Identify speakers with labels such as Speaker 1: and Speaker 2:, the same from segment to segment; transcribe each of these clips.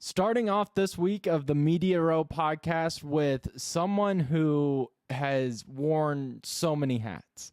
Speaker 1: Starting off this week of the Media Row podcast with someone who has worn so many hats.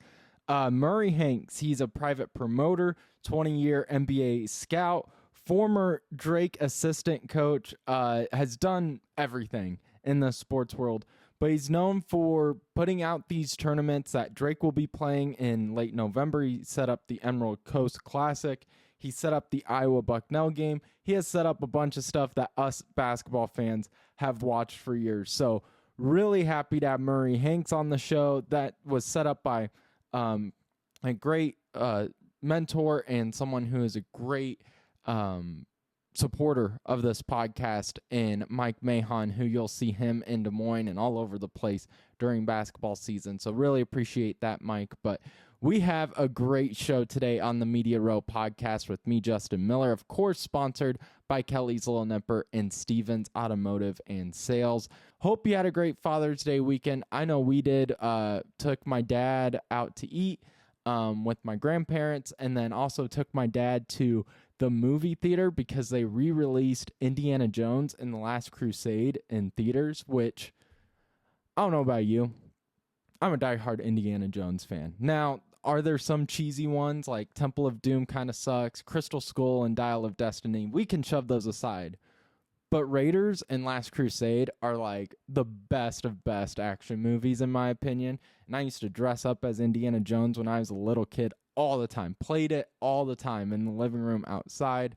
Speaker 1: Maury Hanks, he's a private promoter, 20-year NBA scout, former Drake assistant coach, has done everything in the sports world, but he's known for putting out these tournaments that Drake will be playing in late November. He set up the Emerald Coast Classic. He set up the Iowa Bucknell game. He has set up a bunch of stuff that us basketball fans have watched for years. So really happy to have Maury Hanks on the show. That was set up by a great mentor and someone who is a great supporter of this podcast, and Mike Mahon, who you'll see him in Des Moines and all over the place during basketball season. So really appreciate that, Mike. But we have a great show today on the Media Row podcast with me, Justin Miller, of course, sponsored by Kelly's Little Nipper and Stevens Automotive and Sales. Hope you had a great Father's Day weekend. I know we did. Took my dad out to eat with my grandparents, and then also took my dad to the movie theater because they re-released Indiana Jones and the Last Crusade in theaters, which I don't know about you. I'm a diehard Indiana Jones fan. Now, are there some cheesy ones like Temple of Doom kind of sucks, Crystal Skull and Dial of Destiny? We can shove those aside. But Raiders and Last Crusade are like the best of best action movies in my opinion. And I used to dress up as Indiana Jones when I was a little kid all the time. Played it all the time in the living room outside.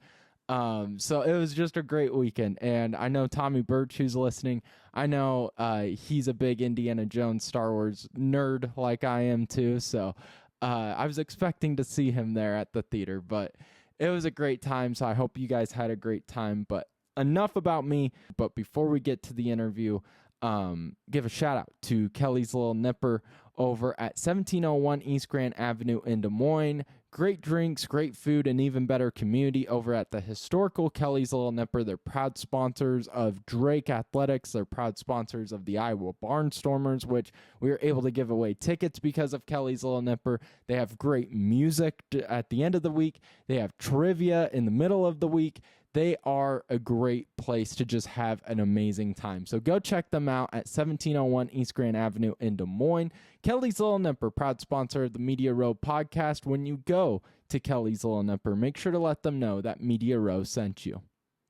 Speaker 1: So it was just a great weekend. And I know Tommy Birch, who's listening, I know he's a big Indiana Jones Star Wars nerd like I am too. So I was expecting to see him there at the theater, but it was a great time. So I hope you guys had a great time. But enough about me. But before we get to the interview, give a shout out to Kelly's Little Nipper over at 1701 East Grand Avenue in Des Moines. Great drinks, great food, and even better community over at the historical Kelly's Little Nipper. They're proud sponsors of Drake Athletics. They're proud sponsors of the Iowa Barnstormers, which we were able to give away tickets because of Kelly's Little Nipper. They have great music at the end of the week. They have trivia in the middle of the week. They are a great place to just have an amazing time. So go check them out at 1701 East Grand Avenue in Des Moines. Kelly's Little Nipper, proud sponsor of the Media Row podcast. When you go to Kelly's Little Nipper, make sure to let them know that Media Row sent you.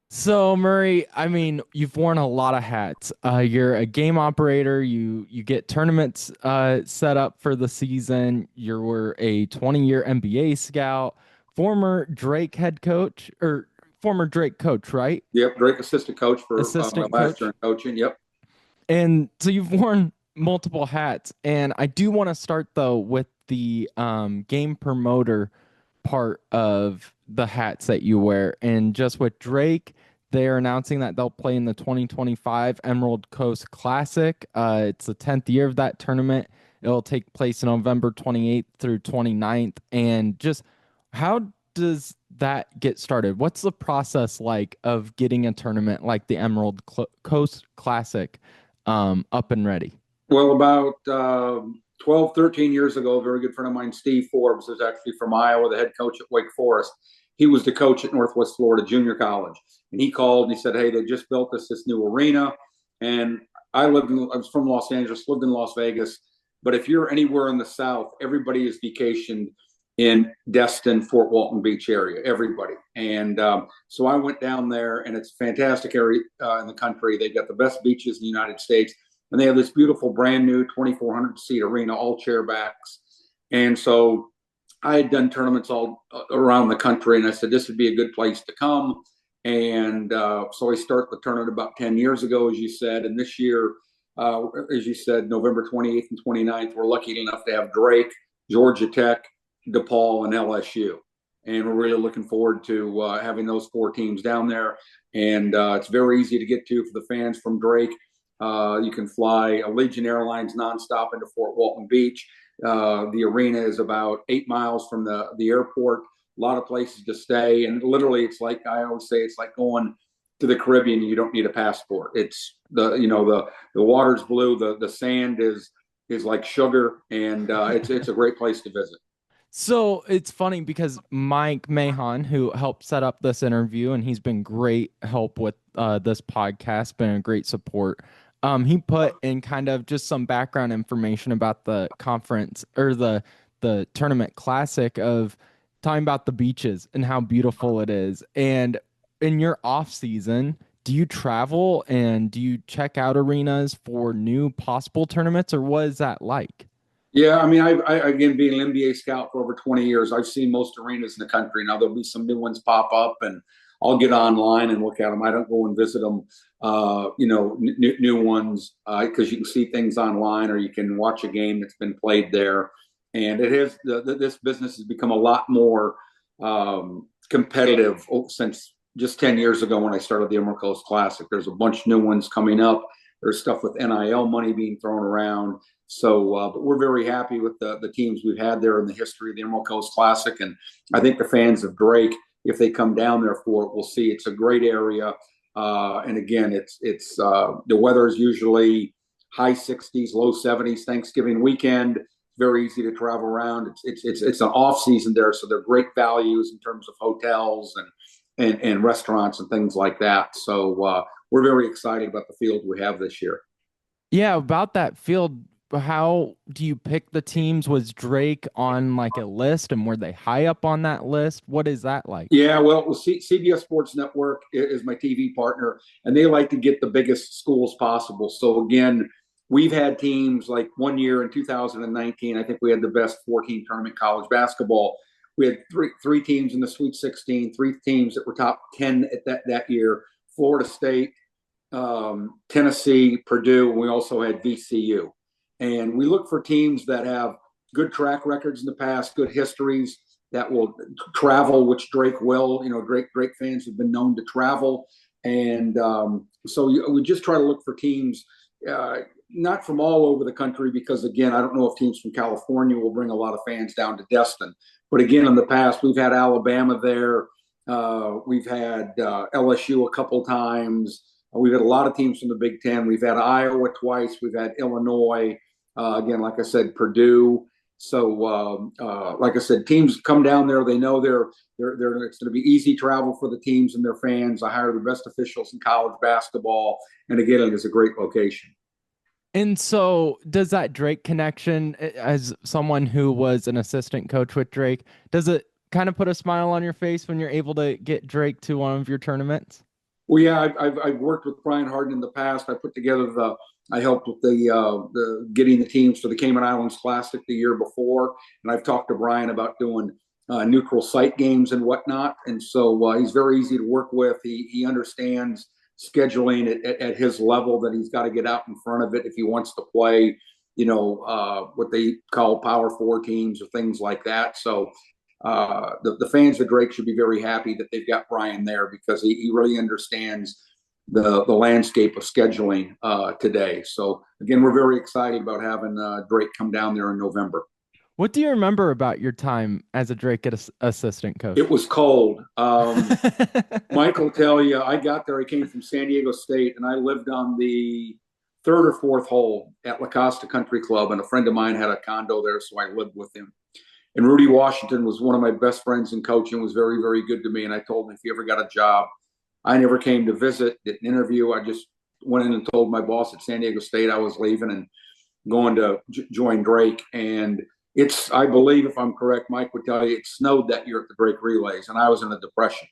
Speaker 1: So, Maury, I mean, you've worn a lot of hats. You're a game operator. You get tournaments set up for the season. You were a 20-year NBA scout, former Drake head coach, or former Drake coach, right?
Speaker 2: Yep, Drake assistant coach for my last year in coaching. Yep.
Speaker 1: And so you've worn multiple hats, and I do want to start though with the game promoter part of the hats that you wear. And just with Drake, they're announcing that they'll play in the 2025 Emerald Coast Classic. It's the 10th year of that tournament. It'll take place November 28th through 29th. And just how does that get started? What's the process like of getting a tournament like the Emerald Coast Classic up and ready?
Speaker 2: Well, about 12, 13 years ago, a very good friend of mine, Steve Forbes, is actually from Iowa, the head coach at Wake Forest. He was the coach at Northwest Florida Junior College. And he called and he said, hey, they just built this new arena. And I was from Los Angeles, lived in Las Vegas. But if you're anywhere in the South, everybody is vacationed in Destin, Fort Walton Beach area, everybody. And so I went down there, and it's a fantastic area in the country. They've got the best beaches in the United States. And they have this beautiful brand new 2,400 seat arena, all chairbacks. And so I had done tournaments all around the country, and I said, this would be a good place to come. And so I started the tournament about 10 years ago, as you said. And this year, as you said, November 28th and 29th, we're lucky enough to have Drake, Georgia Tech, DePaul, and LSU. And we're really looking forward to having those four teams down there. And it's very easy to get to for the fans from Drake. You can fly Allegiant Airlines nonstop into Fort Walton Beach. The arena is about 8 miles from the airport. A lot of places to stay. And literally, it's like I always say, it's like going to the Caribbean. You don't need a passport. It's the water's blue. The sand is like sugar. And it's a great place to visit.
Speaker 1: So it's funny because Mike Mahon, who helped set up this interview, and he's been great help with this podcast, been a great support. He put in kind of just some background information about the conference or the tournament classic of talking about the beaches and how beautiful it is. And in your off season, do you travel and do you check out arenas for new possible tournaments, or what is that like?
Speaker 2: Yeah, I mean, again, being an NBA scout for over 20 years, I've seen most arenas in the country. Now there'll be some new ones pop up, and I'll get online and look at them. I don't go and visit them, new ones because you can see things online, or you can watch a game that's been played there. And it has this business has become a lot more competitive since just 10 years ago when I started the Emerald Coast Classic. There's a bunch of new ones coming up. There's stuff with NIL money being thrown around. So, but we're very happy with the teams we've had there in the history of the Emerald Coast Classic. And I think the fans of Drake, if they come down there for it, will see it's a great area. And again, it's the weather is usually high 60s, low 70s. Thanksgiving weekend, very easy to travel around. It's an off season there, so they're great values in terms of hotels and restaurants and things like that. So we're very excited about the field we have this year.
Speaker 1: Yeah, about that field, how do you pick the teams? Was Drake on like a list and were they high up on that list? What is that like?
Speaker 2: Yeah, well, CBS Sports Network is my TV partner, and they like to get the biggest schools possible. So again, we've had teams like one year in 2019. I think we had the best 14 tournament college basketball. We had three teams in the Sweet 16, three teams that were top 10 at that year. Florida State, Tennessee, Purdue, and we also had VCU. And we look for teams that have good track records in the past, good histories that will travel, which Drake will. You know, Drake fans have been known to travel, and so we just try to look for teams, not from all over the country, because again, I don't know if teams from California will bring a lot of fans down to Destin. But again, in the past, we've had Alabama there, we've had LSU a couple times. We've had a lot of teams from the Big Ten. We've had Iowa twice. We've had Illinois. Again, like I said, Purdue. So, like I said, teams come down there. They know it's going to be easy travel for the teams and their fans. I hire the best officials in college basketball, and again, it is a great location.
Speaker 1: And so, does that Drake connection, as someone who was an assistant coach with Drake, does it kind of put a smile on your face when you're able to get Drake to one of your tournaments?
Speaker 2: Well, yeah, I've worked with Brian Harden in the past. I helped with the getting the teams for the Cayman Islands Classic the year before, and I've talked to Brian about doing neutral site games and whatnot. And so he's very easy to work with. He understands scheduling at his level, that he's got to get out in front of it if he wants to play. What they call Power Four teams or things like that. So the fans of Drake should be very happy that they've got Brian there, because he really understands the landscape of scheduling today. So again, we're very excited about having Drake come down there in November.
Speaker 1: What do you remember about your time as a Drake assistant coach?
Speaker 2: It was cold. Mike will tell you, I got there. I came from San Diego State, and I lived on the third or fourth hole at La Costa Country Club, and a friend of mine had a condo there, so I lived with him. And Rudy Washington was one of my best friends in coaching, was very, very good to me. And I told him, if you ever got a job, I never came to visit, didn't interview. I just went in and told my boss at San Diego State I was leaving and going to join Drake. And I believe, if I'm correct, Mike would tell you, it snowed that year at the Drake Relays, and I was in a depression.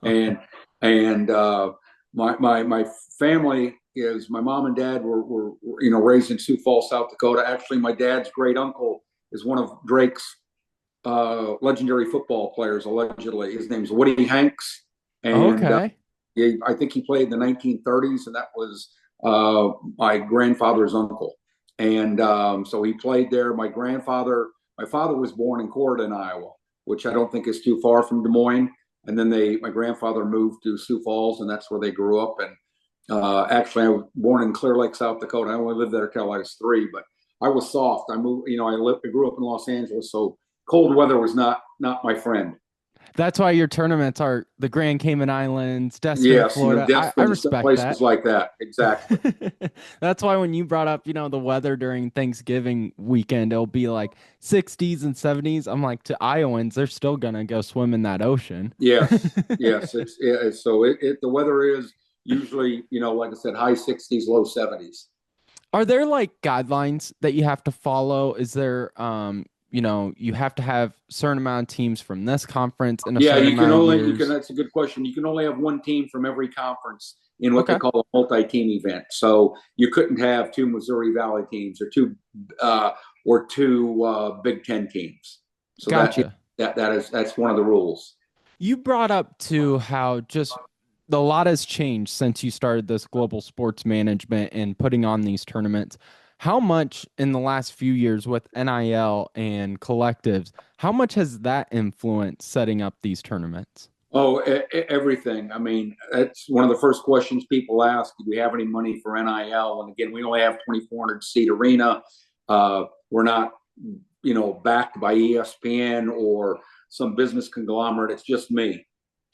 Speaker 2: and my family is, my mom and dad were raised in Sioux Falls, South Dakota. Actually, my dad's great uncle is one of Drake's legendary football players, allegedly. His name's Woody Hanks. And
Speaker 1: okay.
Speaker 2: I think he played in the 1930s, and that was my grandfather's uncle. And so he played there. My father was born in Corydon, Iowa, which I don't think is too far from Des Moines. And then my grandfather moved to Sioux Falls, and that's where they grew up. And actually, I was born in Clear Lake, South Dakota. I only lived there till I was 3, but I was soft. I grew up in Los Angeles, so cold weather was not my friend.
Speaker 1: That's why your tournaments are the Grand Cayman Islands, Destiny,
Speaker 2: Yes,
Speaker 1: Florida. I
Speaker 2: Destin, some
Speaker 1: respect
Speaker 2: places
Speaker 1: that.
Speaker 2: like that. Exactly.
Speaker 1: That's why when you brought up, the weather during Thanksgiving weekend, it'll be like 60s and 70s. I'm like, to Iowans, they're still gonna go swim in that ocean.
Speaker 2: Yes, yes. So the weather is usually, like I said, high 60s, low 70s.
Speaker 1: Are there like guidelines that you have to follow? Is there, you have to have certain amount of teams from this conference in a
Speaker 2: Yeah,
Speaker 1: certain amount of years?
Speaker 2: that's a good question. You can only have one team from every conference in what they
Speaker 1: Okay,
Speaker 2: call a multi-team event. So you couldn't have two Missouri Valley teams uh, or two Big Ten teams. So
Speaker 1: gotcha.
Speaker 2: that's one of the rules.
Speaker 1: You brought up too how just a lot has changed since you started this global sports management and putting on these tournaments. How much in the last few years with NIL and collectives, how much has that influenced setting up these tournaments?
Speaker 2: Oh, everything. I mean, that's one of the first questions people ask. Do we have any money for NIL? And again, we only have 2,400 seat arena. We're not, backed by ESPN or some business conglomerate. It's just me.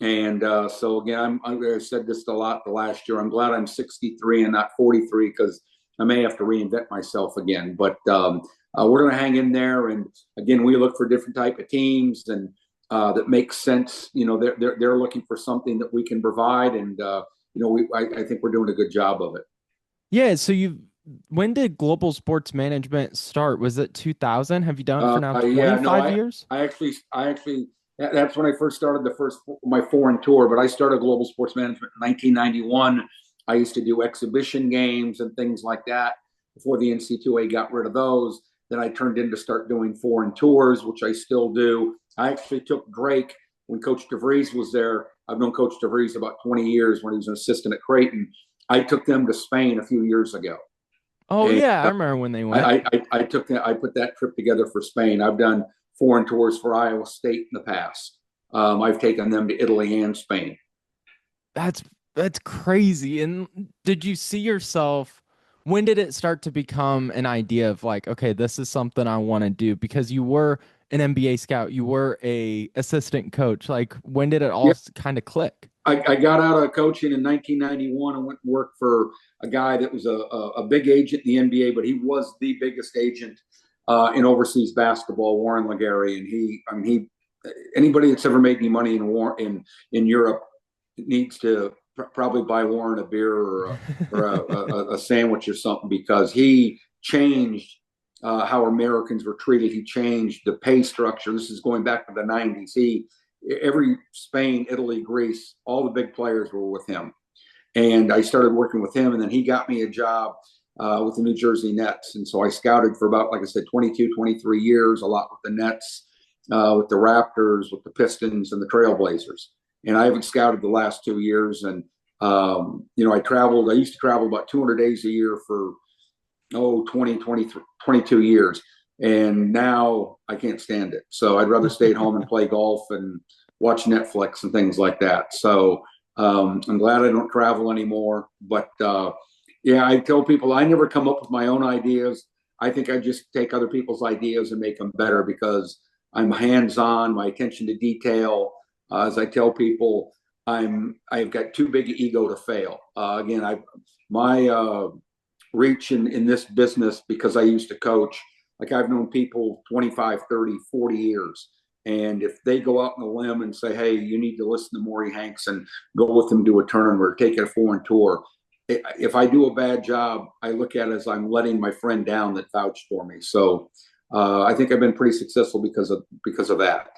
Speaker 2: And so again, I said this a lot the last year. I'm glad I'm 63 and not 43 because I may have to reinvent myself again. But we're going to hang in there. And again, we look for different type of teams and that makes sense. They're looking for something that we can provide, and I think we're doing a good job of it.
Speaker 1: Yeah, so when did global sports management start? Was it 2000? Have you done it for now
Speaker 2: Yeah, no,
Speaker 1: 25 years?
Speaker 2: I actually, that's when I first started my foreign tour. But I started global sports management in 1991. I used to do exhibition games and things like that before the NC2A got rid of those. Then I turned in to start doing foreign tours, which I still do. I actually took break when Coach DeVries was there. I've known Coach DeVries about 20 years when he was an assistant at Creighton. I took them to Spain a few years ago.
Speaker 1: Oh
Speaker 2: And
Speaker 1: yeah, I remember when they went.
Speaker 2: I put that trip together for Spain. I've done foreign tours for Iowa State in the past. I've taken them to Italy and Spain.
Speaker 1: That's that's crazy. And did you see yourself, when did it start to become an idea of like, okay, this is something I want to do? Because you were an NBA scout, you were a assistant coach. Like, when did it all
Speaker 2: Yeah,
Speaker 1: kind of click?
Speaker 2: I got out of coaching in 1991 and went and worked for a guy that was a big agent in the NBA, but he was the biggest agent in overseas basketball, Warren Legary. And anybody that's ever made any money in Europe needs to probably buy Warren a beer or a sandwich or something because he changed how Americans were treated. He changed the pay structure. This is going back to the 90s. Every Spain, Italy, Greece, all the big players were with him. And I started working with him, and then he got me a job with the New Jersey Nets. And so I scouted for about, like I said, 22, 23 years, a lot with the Nets, with the Raptors, with the Pistons, and the Trailblazers. And I haven't scouted the last 2 years. And, I used to travel about 200 days a year for, 20, 23, 22 years. And now I can't stand it. So I'd rather stay at home and play golf and watch Netflix and things like that. So I'm glad I don't travel anymore. But yeah, I tell people I never come up with my own ideas. I think I just take other people's ideas and make them better because I'm hands on, my attention to detail. As I tell people, I've got too big an ego to fail. Again, my reach in this business because I used to coach. Like I've known people 25, 30, 40 years. And if they go out on a limb and say, hey, you need to listen to Maury Hanks and go with him to a tournament or take a foreign tour, if I do a bad job, I look at it as I'm letting my friend down that vouched for me. So I think I've been pretty successful because of that.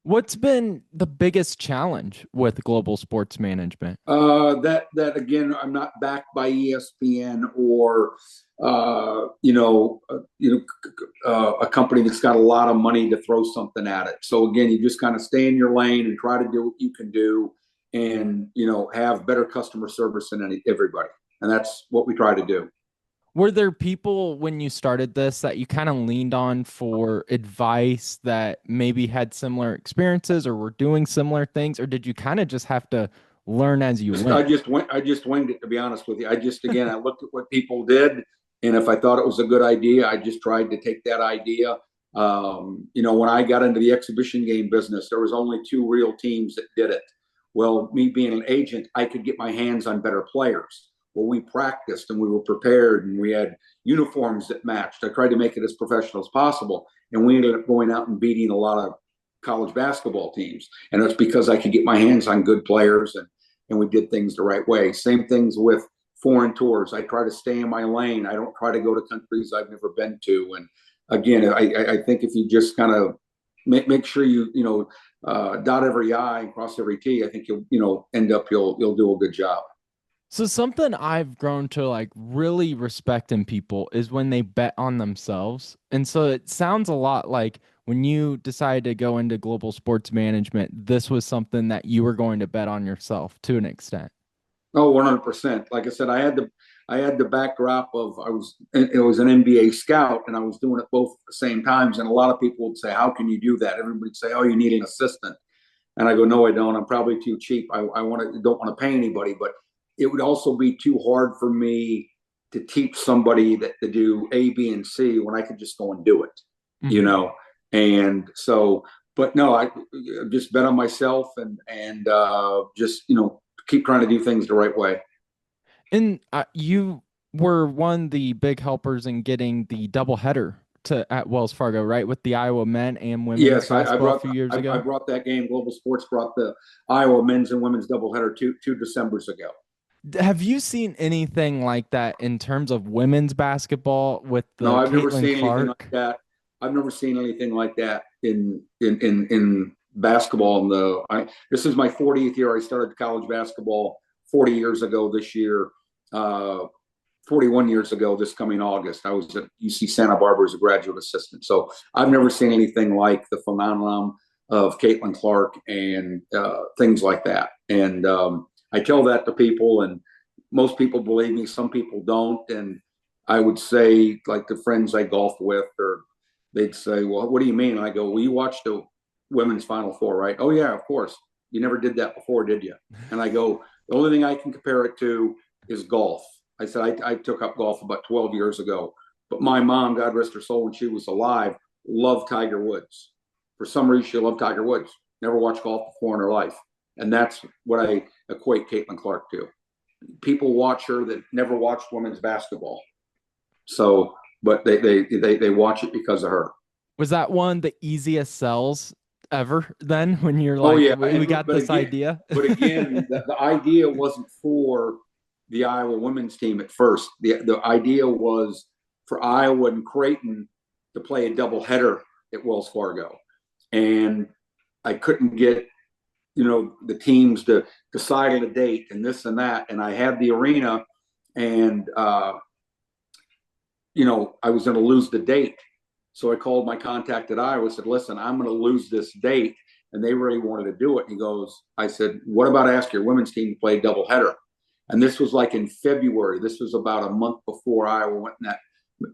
Speaker 1: What's been the biggest challenge with global sports management?
Speaker 2: That again, I'm not backed by ESPN or a company that's got a lot of money to throw something at it. So again, you just kind of stay in your lane and try to do what you can do, and have better customer service than everybody, and that's what we try to do.
Speaker 1: Were there people when you started this that you kind of leaned on for advice that maybe had similar experiences or were doing similar things, or did you kind of just have to learn as you
Speaker 2: I
Speaker 1: went?
Speaker 2: just winged it, to be honest with you. I looked at what people did, and if I thought it was a good idea, I just tried to take that idea When I got into the exhibition game business, there was only two real teams that did it. Well, me being an agent, I could get my hands on better players. Well, we practiced and we were prepared and we had uniforms that matched. I tried to make it as professional as possible. And we ended up going out and beating a lot of college basketball teams. And that's because I could get my hands on good players and we did things the right way. Same things with foreign tours. I try to stay in my lane. I don't try to go to countries I've never been to. And again, I think if you just kind of make sure dot every I and cross every T, I think you'll end up you'll do a good job.
Speaker 1: So something I've grown to like really respect in people is when they bet on themselves. And so it sounds a lot like when you decided to go into global sports management, this was something that you were going to bet on yourself to an extent.
Speaker 2: Oh, 100%. Like I said, I had the backdrop of it was an NBA scout and I was doing it both at the same times. And a lot of people would say, how can you do that? Everybody'd say, oh, you need an assistant. And I go, no, I don't. I'm probably too cheap. I don't want to pay anybody, but it would also be too hard for me to teach somebody that to do A, B, and C when I could just go and do it, you
Speaker 1: Mhm.
Speaker 2: know? And so, but no, I just bet on myself and just, keep trying to do things the right way.
Speaker 1: And you were one of the big helpers in getting the doubleheader to at Wells Fargo, right? With the Iowa men and women's
Speaker 2: Yes,
Speaker 1: basketball a few years
Speaker 2: I
Speaker 1: ago.
Speaker 2: brought that game. Global Sports brought the Iowa men's and women's doubleheader two Decembers ago.
Speaker 1: Have you seen anything like that in terms of women's basketball with
Speaker 2: No,
Speaker 1: the
Speaker 2: I've never
Speaker 1: Caitlin
Speaker 2: seen anything like
Speaker 1: Clark?
Speaker 2: that. I've never seen anything like that in basketball. This is my 40th year. I started college basketball 40 years ago this year. 41 years ago this coming August. I was at UC Santa Barbara as a graduate assistant. So I've never seen anything like the phenomenon of Caitlin Clark and things like that. And I tell that to people, and most people believe me. Some people don't. And I would say, like the friends I golf with, or they'd say, "Well, what do you mean?" And I go, "Well, you watched the women's Final Four, right?" "Oh yeah, of course. You never did that before, did you?" And I go, "The only thing I can compare it to is golf." I said, I took up golf about 12 years ago, but my mom, God rest her soul, when she was alive, loved Tiger Woods. For some reason, she loved Tiger Woods. Never watched golf before in her life. And that's what I equate Caitlin Clark to. People watch her that never watched women's basketball. So, but they watch it because of her.
Speaker 1: Was that one the easiest sells ever then when you're
Speaker 2: Oh
Speaker 1: like,
Speaker 2: yeah,
Speaker 1: we got this idea?
Speaker 2: but again, the idea wasn't for the Iowa women's team at first. The idea was for Iowa and Creighton to play a doubleheader at Wells Fargo, and I couldn't get the teams to decide on a date and this and that, and I had the arena, and I was going to lose the date. So I called my contact at Iowa, said, listen, I'm going to lose this date. And they really wanted to do it. And he goes, I said, what about ask your women's team to play a doubleheader? And this was like in February. This was about a month before Iowa went in that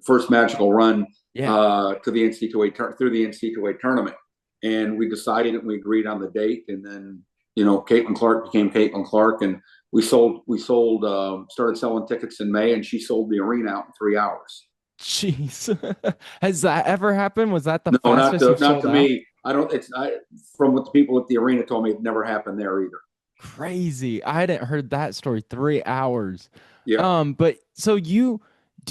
Speaker 2: first magical run
Speaker 1: Yeah.
Speaker 2: to the NCAA through the NCAA tournament. And we decided and we agreed on the date. And then, Caitlin Clark became Caitlin Clark. And we started selling tickets in May, and she sold the arena out in 3 hours.
Speaker 1: Jeez. Has that ever happened? Was that the
Speaker 2: No, not
Speaker 1: fastest
Speaker 2: to
Speaker 1: you've
Speaker 2: not
Speaker 1: sold
Speaker 2: to
Speaker 1: out?
Speaker 2: me. From what the people at the arena told me, it never happened there either.
Speaker 1: Crazy. I hadn't heard that story. 3 hours.
Speaker 2: Yeah,
Speaker 1: But so do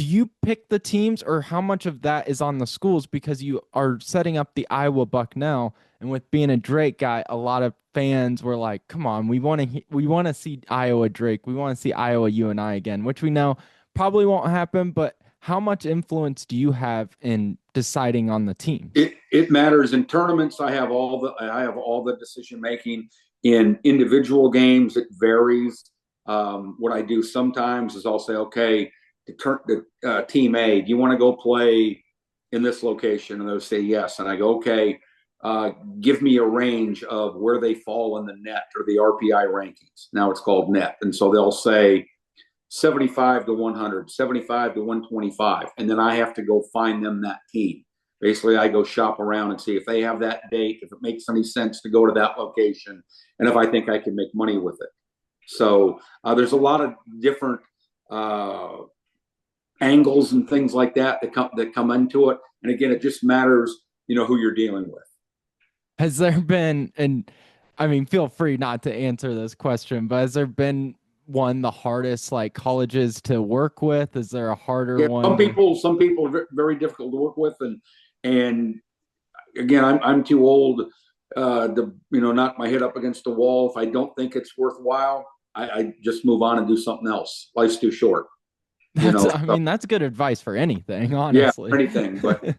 Speaker 1: you pick the teams or how much of that is on the schools because you are setting up the Iowa Bucknell and with being a Drake guy, a lot of fans were like, "Come on, we want to see Iowa Drake. We want to see Iowa UNI again," which we know probably won't happen, but how much influence do you have in deciding on the teams?
Speaker 2: it matters in tournaments. I have all the decision making. In individual games, it varies. What I do sometimes is I'll say, okay, the team A, do you want to go play in this location? And they'll say yes. And I go, okay, give me a range of where they fall in the net or the RPI rankings. Now it's called net. And so they'll say 75 to 100, 75 to 125. And then I have to go find them that team. Basically, I go shop around and see if they have that date, if it makes any sense to go to that location, and if I think I can make money with it. So there's a lot of different angles and things like that come into it. And again, it just matters who you're dealing with.
Speaker 1: Has there been, and I mean, feel free not to answer this question, but has there been one the hardest like colleges to work with? Is there a harder
Speaker 2: Yeah, some
Speaker 1: one?
Speaker 2: people, are very difficult to work with, and again, I'm too old to knock my head up against the wall. If I don't think it's worthwhile, I just move on and do something else. Life's too short,
Speaker 1: I
Speaker 2: So,
Speaker 1: mean, that's good advice for anything,
Speaker 2: yeah,
Speaker 1: honestly.
Speaker 2: anything. But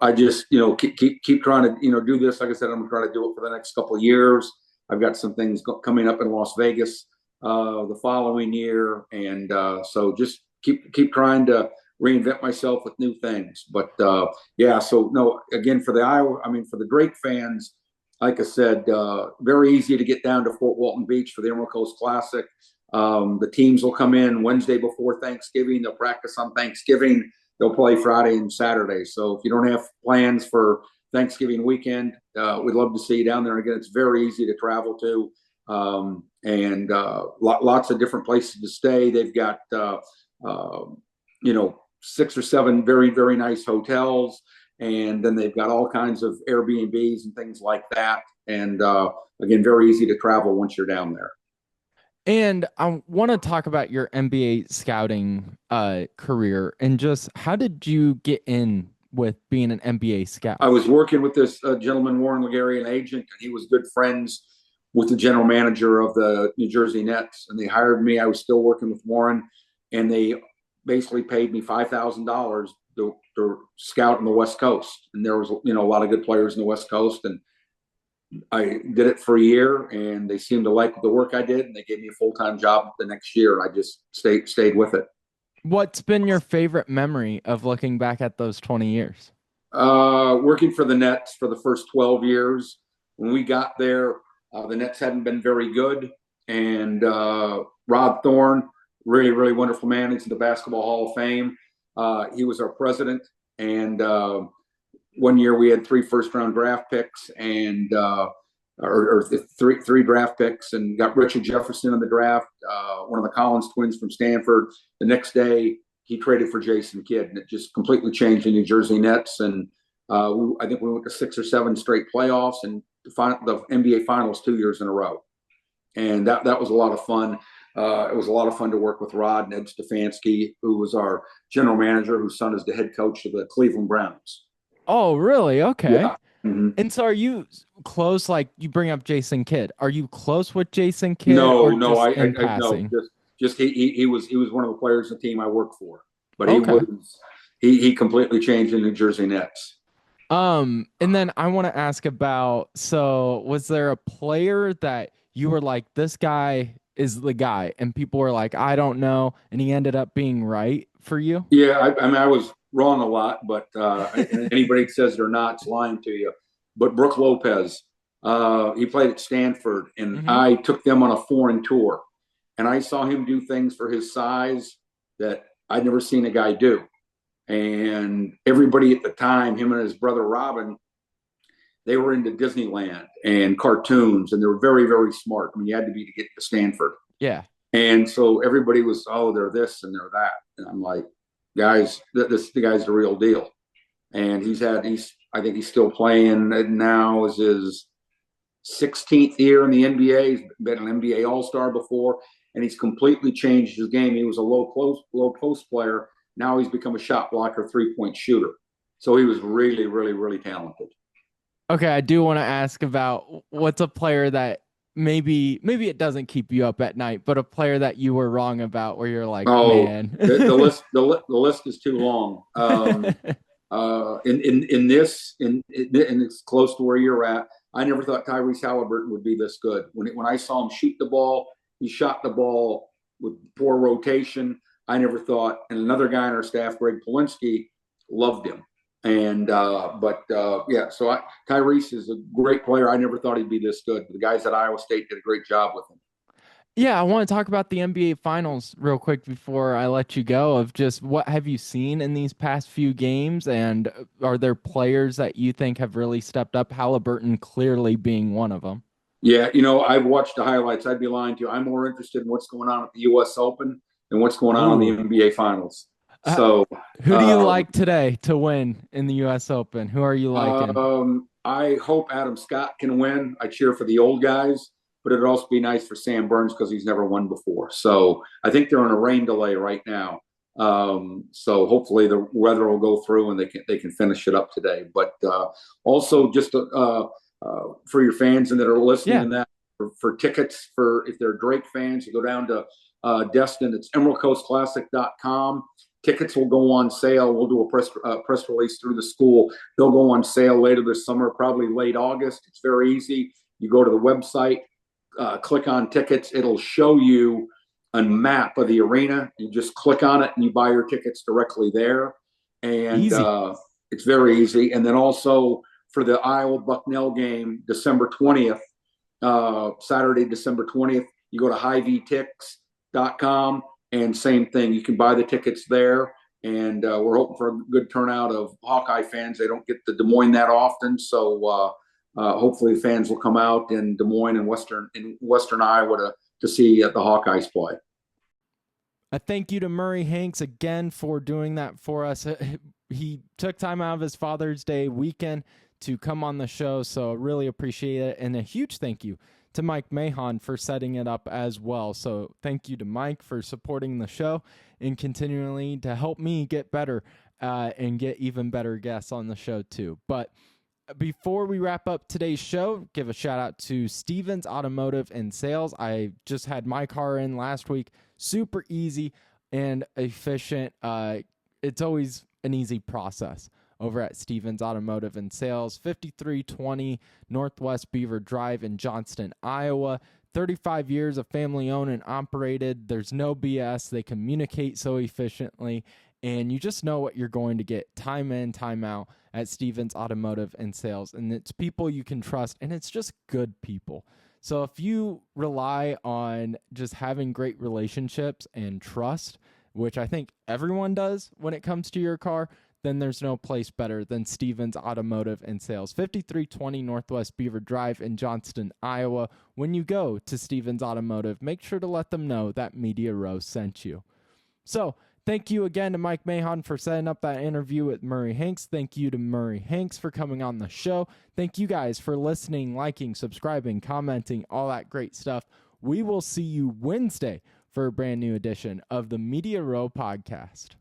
Speaker 2: I just keep trying to do this. Like I said, I'm trying to do it for the next couple of years. I've got some things coming up in Las Vegas the following year, and so just keep trying to reinvent myself with new things. But yeah, so no, again for the Iowa, I mean for the Drake fans, like I said, very easy to get down to Fort Walton Beach for the Emerald Coast Classic. The teams will come in Wednesday before Thanksgiving. They'll practice on Thanksgiving. They'll play Friday and Saturday. So if you don't have plans for Thanksgiving weekend, we'd love to see you down there. Again, it's very easy to travel to, and lots of different places to stay. They've got 6 or 7 very, very nice hotels, and then they've got all kinds of Airbnbs and things like that. And again, very easy to travel once you're down there.
Speaker 1: And I want to talk about your NBA scouting career and just how did you get in with being an NBA
Speaker 2: I
Speaker 1: scout?
Speaker 2: was working with this gentleman, Warren Legary, an agent, and he was good friends with the general manager of the New Jersey Nets. And they hired me. I was still working with Warren, and they basically paid me $5,000 to scout on the West Coast. And there was a lot of good players in the West Coast, and I did it for a year, and they seemed to like the work I did, and they gave me a full time job the next year. And I just stayed with it.
Speaker 1: What's been your favorite memory of looking back at those 20 years?
Speaker 2: Working for the Nets for the first 12 years. When we got there, the Nets hadn't been very good, and Rod Thorne, really, really wonderful man, into the Basketball Hall of Fame. He was our president, and one year we had 3 first-round draft picks and or three draft picks, and got Richard Jefferson in the draft, one of the Collins twins from Stanford. The next day, he traded for Jason Kidd, and it just completely changed the New Jersey Nets. And I think we went to 6 or 7 straight playoffs and the NBA Finals 2 years in a row. And that was a lot of fun. It was a lot of fun to work with Rod and Ed Stefanski, who was our general manager, whose son is the head coach of the Cleveland Browns.
Speaker 1: Oh, really? Okay.
Speaker 2: Yeah. Mm-hmm.
Speaker 1: And so are you close? Like you bring up Jason Kidd. Are you close with Jason Kidd or
Speaker 2: No,
Speaker 1: just in
Speaker 2: no,
Speaker 1: passing?
Speaker 2: just he was one of the players in the team I worked for, but
Speaker 1: Okay.
Speaker 2: he completely changed the New Jersey Nets.
Speaker 1: And then I want to ask about, so was there a player that you were like, this guy is the guy, and people were like, I don't know, and he ended up being right for you?
Speaker 2: Yeah, I mean I was wrong a lot, but anybody that says they're not is lying to you. But Brooke Lopez, he played at Stanford, and
Speaker 1: Hmm.
Speaker 2: I took them on a foreign tour, and I saw him do things for his size that I'd never seen a guy do. And everybody at the time, him and his brother Robin, they were into Disneyland and cartoons, and they were very, very smart. I mean, you had to be to get to Stanford.
Speaker 1: Yeah.
Speaker 2: And so everybody was, oh, they're this and they're that. And I'm like, guys, the guy's the real deal. And I think he's still playing now, is his 16th year in the NBA. He's been an NBA All-Star before, and he's completely changed his game. He was a low post player. Now he's become a shot blocker, 3-point shooter. So he was really, really, really talented.
Speaker 1: Okay, I do want to ask about what's a player that maybe it doesn't keep you up at night, but a player that you were wrong about where you're like,
Speaker 2: Oh,
Speaker 1: man.
Speaker 2: the list is too long. And it's close to where you're at. I never thought Tyrese Halliburton would be this good. When I saw him shoot the ball, he shot the ball with poor rotation. I never thought. And another guy on our staff, Greg Polinsky, loved him. And yeah, so Tyrese is a great player. I never thought he'd be this good. The guys at Iowa State did a great job with him.
Speaker 1: Yeah, I want to talk about the NBA Finals real quick before I let you go. Of just what have you seen in these past few games, and are there players that you think have really stepped up? Halliburton clearly being one of them.
Speaker 2: Yeah, I've watched the highlights. I'd be lying to you. I'm more interested in what's going on at the U.S. Open than what's going on in the
Speaker 1: Ooh.
Speaker 2: NBA Finals. So
Speaker 1: Who do you like today to win in the U.S. Open? Who are you liking?
Speaker 2: I hope Adam Scott can win. I cheer for the old guys, but it'd also be nice for Sam Burns because he's never won before. So I think they're in a rain delay right now. So hopefully the weather will go through and they can finish it up today. But also just for your fans and that are listening and that for tickets for if they're Drake fans, you go down to Destin. It's EmeraldCoastClassic.com. Tickets will go on sale. We'll do a press release through the school. They'll go on sale later this summer, probably late August. It's very easy. You go to the website, click on tickets. It'll show you a map of the arena. You just click on it and you buy your tickets directly there. And it's very easy. And then also for the Iowa Bucknell game, December 20th, Saturday, December 20th, you go to HighVTix.com and same thing. You can buy the tickets there. And we're hoping for a good turnout of Hawkeye fans. They don't get to Des Moines that often. So hopefully the fans will come out in Des Moines and Western Iowa to see the Hawkeyes play.
Speaker 1: A thank you to Maury Hanks again for doing that for us. He took time out of his Father's Day weekend to come on the show, so really appreciate it. And a huge thank you to Mike Mahon for setting it up as well. So thank you to Mike for supporting the show and continually to help me get better and get even better guests on the show too. But before we wrap up today's show, give a shout out to Stevens Automotive and Sales. I just had my car in last week. Super easy and efficient. It's always an easy process over at Stevens Automotive and Sales, 5320 Northwest Beaver Drive in Johnston, Iowa. 35 years of family owned and operated. There's no BS. They communicate so efficiently, and you just know what you're going to get time in, time out at Stevens Automotive and Sales. And it's people you can trust, and it's just good people. So if you rely on just having great relationships and trust, which I think everyone does when it comes to your car, then there's no place better than Stevens Automotive and Sales, 5320 Northwest Beaver Drive in Johnston, Iowa. When you go to Stevens Automotive, make sure to let them know that Media Row sent you. So thank you again to Mike Mahon for setting up that interview with Maury Hanks. Thank you to Maury Hanks for coming on the show. Thank you guys for listening, liking, subscribing, commenting, all that great stuff. We will see you Wednesday for a brand new edition of the Media Row Podcast.